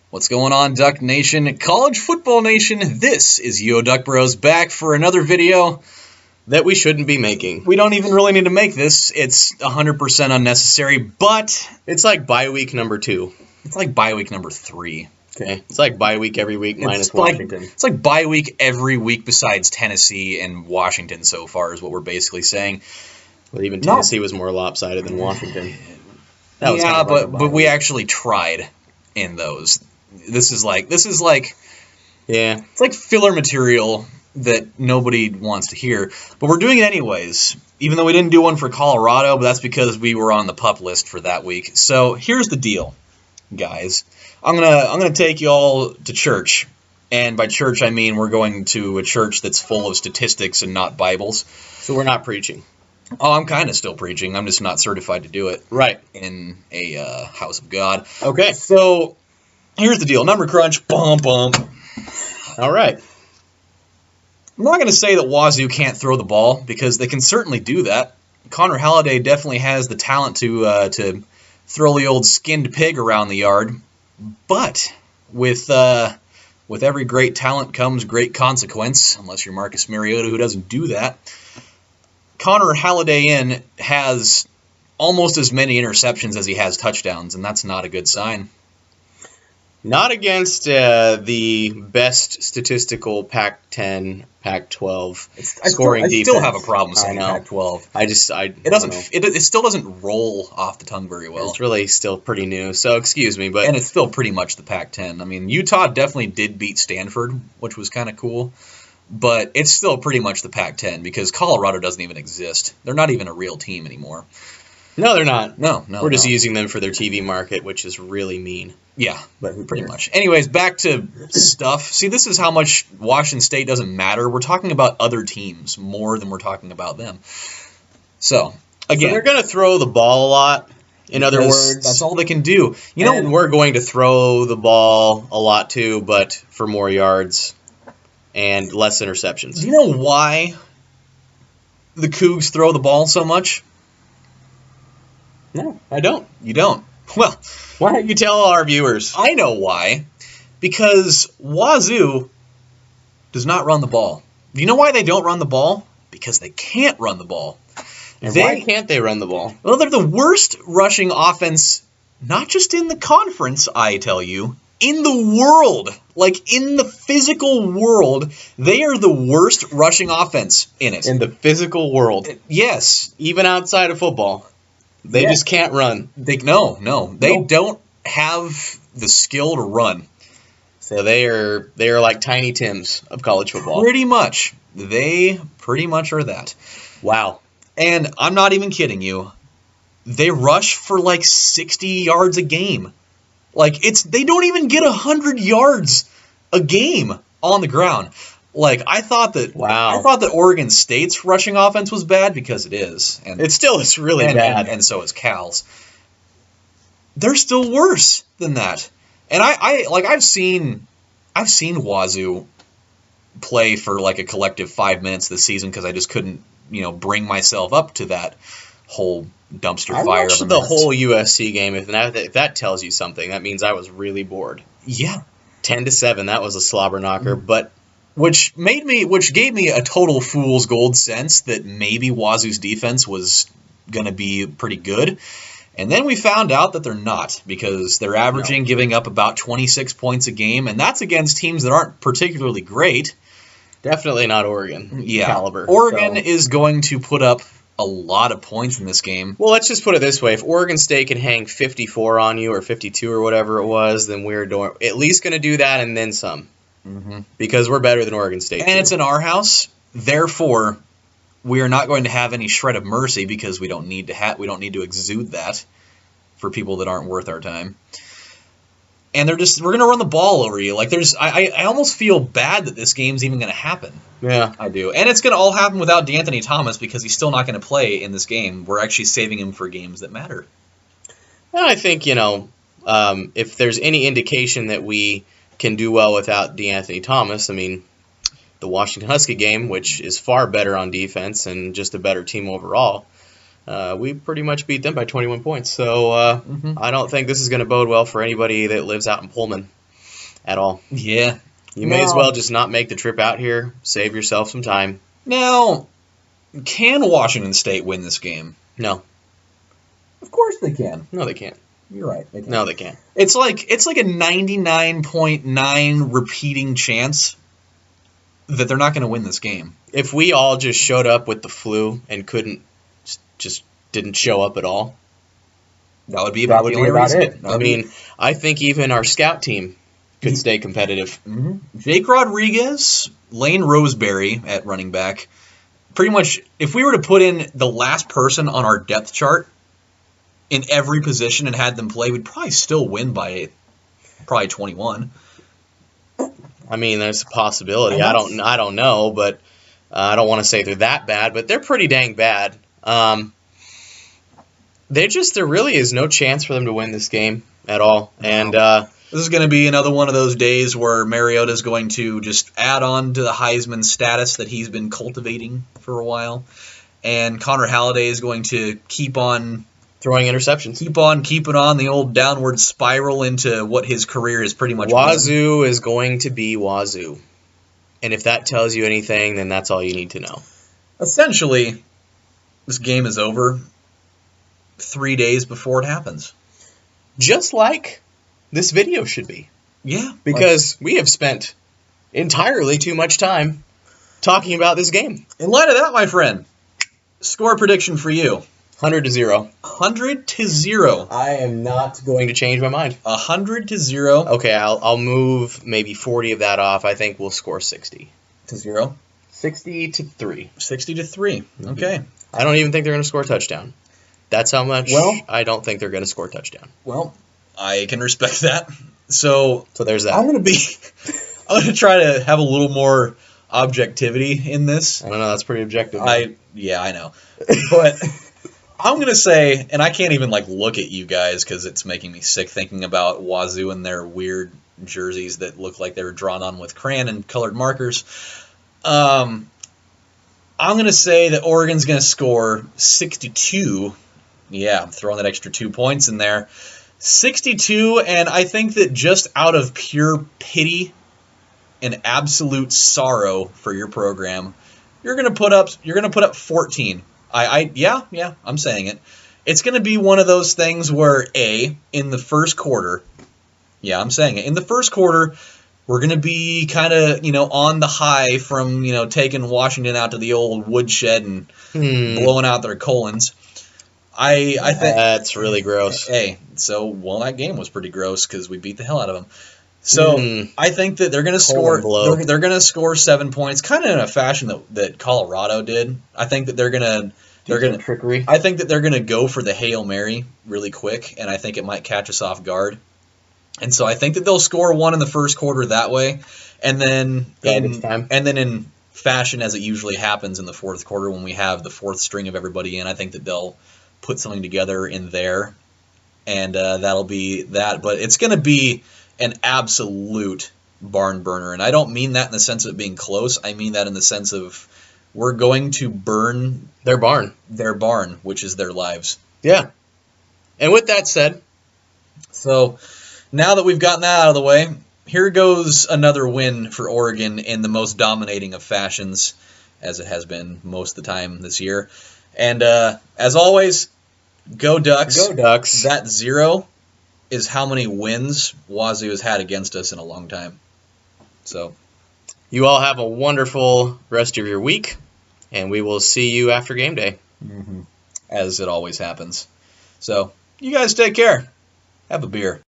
What's going on, Duck Nation, College Football Nation? This is UODuckBros back for another video that we shouldn't be making. We don't even really need to make this. It's 100% unnecessary, but it's like bye week number 2. It's like bye week number 3. Okay, it's like bye week every week minus Washington. It's like bye week every week besides Tennessee and Washington so far is what we're basically saying. Well, even Tennessee was more lopsided than Washington. That was but we actually tried in those. This is like yeah, it's like filler material that nobody wants to hear, but we're doing it anyways. Even though we didn't do one for Colorado, but that's because we were on the pup list for that week. So here's the deal, guys. I'm gonna take y'all to church, and by church I mean we're going to a church that's full of statistics and not Bibles. So we're not preaching. Oh, I'm kind of still preaching. I'm just not certified to do it. Right. In a house of God. Okay. So here's the deal. Number crunch. Bum, bum. All right. I'm not going to say that Wazzu can't throw the ball, because they can certainly do that. Connor Halliday definitely has the talent to throw the old skinned pig around the yard. But with every great talent comes great consequence, unless you're Marcus Mariota, who doesn't do that. Connor Halliday has almost as many interceptions as he has touchdowns, and that's not a good sign. Not against the best statistical Pac-10, Pac-12 scoring defense. I still have a problem saying Pac-12. It still doesn't roll off the tongue very well. It's really still pretty new, so excuse me, but and it's still pretty much the Pac-10. I mean, Utah definitely did beat Stanford, which was kind of cool. But it's still pretty much the Pac-10 because Colorado doesn't even exist. They're not even a real team anymore. No, they're not. No. We're just using them for their TV market, which is really mean. Yeah, but pretty much. Anyways, back to stuff. See, this is how much Washington State doesn't matter. We're talking about other teams more than we're talking about them. So, again. So they're going to throw the ball a lot, in other words. That's all they can do. And we're going to throw the ball a lot too, but for more yards and less interceptions. Do you know why the Cougs throw the ball so much? No, I don't. You don't? Well, why don't you tell our viewers? I know why. Because Wazzu does not run the ball. Do you know why they don't run the ball? Because they can't run the ball. And why can't they run the ball? Well, they're the worst rushing offense, not just in the conference, I tell you, in the world. Like, in the physical world, they are the worst rushing offense in it. In the physical world? Yes. Even outside of football. They just can't run. They don't have the skill to run. So they are like Tiny Tims of college football. Pretty much. They pretty much are that. Wow. And I'm not even kidding you. They rush for like 60 yards a game. Like, they don't even get 100 yards a game on the ground. Like, I thought that Oregon State's rushing offense was bad, because it is. And it still is really bad. And so is Cal's. They're still worse than that. And I've seen Wazzu play for like a collective 5 minutes this season, because I just couldn't, bring myself up to that whole dumpster fire. I watched the whole USC game. If that tells you something, that means I was really bored. Yeah. 10-7, that was a slobber knocker, but which gave me a total fool's gold sense that maybe Wazzu's defense was going to be pretty good. And then we found out that they're not, because they're averaging giving up about 26 points a game, and that's against teams that aren't particularly great. Definitely not Oregon caliber. Oregon is going to put up a lot of points in this game. Well, let's just put it this way. If Oregon State can hang 54 on you, or 52 or whatever it was, then we're at least going to do that and then some. Mm-hmm. Because we're better than Oregon State. And it's in our house. Therefore, we are not going to have any shred of mercy, because we don't need to exude that for people that aren't worth our time. And we're going to run the ball over you. Like, I almost feel bad that this game's even going to happen. Yeah, I do. And it's going to all happen without DeAnthony Thomas, because he's still not going to play in this game. We're actually saving him for games that matter. Well, I think, if there's any indication that we can do well without DeAnthony Thomas, I mean, the Washington Husky game, which is far better on defense and just a better team overall, we pretty much beat them by 21 points. So I don't think this is going to bode well for anybody that lives out in Pullman. at all. Yeah. You may as well just not make the trip out here. Save yourself some time. Now, can Washington State win this game? No. Of course they can. No, they can't. You're right. They can. No, they can't. It's like a 99.9 repeating chance that they're not going to win this game. If we all just showed up with the flu and just didn't show up at all, that would be about it. I mean, I think even our scout team could stay competitive. Mm-hmm. Jake Rodriguez, Lane Roseberry at running back. Pretty much, if we were to put in the last person on our depth chart in every position and had them play, we'd probably still win by probably 21. I mean, there's a possibility. I don't know, but I don't want to say they're that bad, but they're pretty dang bad. There really is no chance for them to win this game at all. And this is going to be another one of those days where Mariota is going to just add on to the Heisman status that he's been cultivating for a while, and Connor Halliday is going to keep on throwing interceptions. Keep on keeping on the old downward spiral into what his career is pretty much. Wazzu is going to be Wazzu. And if that tells you anything, then that's all you need to know. Essentially, this game is over 3 days before it happens. Just like this video should be. Yeah. Because we have spent entirely too much time talking about this game. In light of that, my friend, score prediction for you. 100-0. 100-0. I am not going to change my mind. 100-0. Okay, I'll move maybe 40 of that off. I think we'll score 60-0. 60-3. 60-3. 60-3. Okay. I don't even think they're going to score a touchdown. That's how much I don't think they're going to score a touchdown. Well, I can respect that. So there's that. I'm going to try to have a little more objectivity in this. I don't know, that's pretty objective. Yeah, I know. But I'm going to say, and I can't even look at you guys because it's making me sick thinking about Wazzu and their weird jerseys that look like they were drawn on with crayon and colored markers. I'm going to say that Oregon's going to score 62. Yeah, I'm throwing that extra 2 points in there. 62, and I think that just out of pure pity and absolute sorrow for your program, you're going to put up 14. Yeah, I'm saying it. It's going to be one of those things where in the first quarter, yeah, I'm saying it. In the first quarter, we're going to be kind of, on the high from, taking Washington out to the old woodshed and blowing out their colons. I think that's really gross. That game was pretty gross because we beat the hell out of them. So I think that they're going to score. They're going to score 7 points, kind of in a fashion that Colorado did. I think that they're going to trickery. I think that they're going to go for the Hail Mary really quick, and I think it might catch us off guard. And so I think that they'll score one in the first quarter that way, and then in fashion as it usually happens in the fourth quarter when we have the fourth string of everybody in, I think that they'll put something together in there, and that'll be that. But it's going to be an absolute barn burner, and I don't mean that in the sense of it being close. I mean that in the sense of we're going to burn their barn, which is their lives. Yeah. And with that said, so now that we've gotten that out of the way, here goes another win for Oregon in the most dominating of fashions, as it has been most of the time this year. And as always, go Ducks. Go Ducks. That 0 is how many wins Wazzu has had against us in a long time. So, you all have a wonderful rest of your week, and we will see you after game day. As it always happens. So, you guys take care. Have a beer.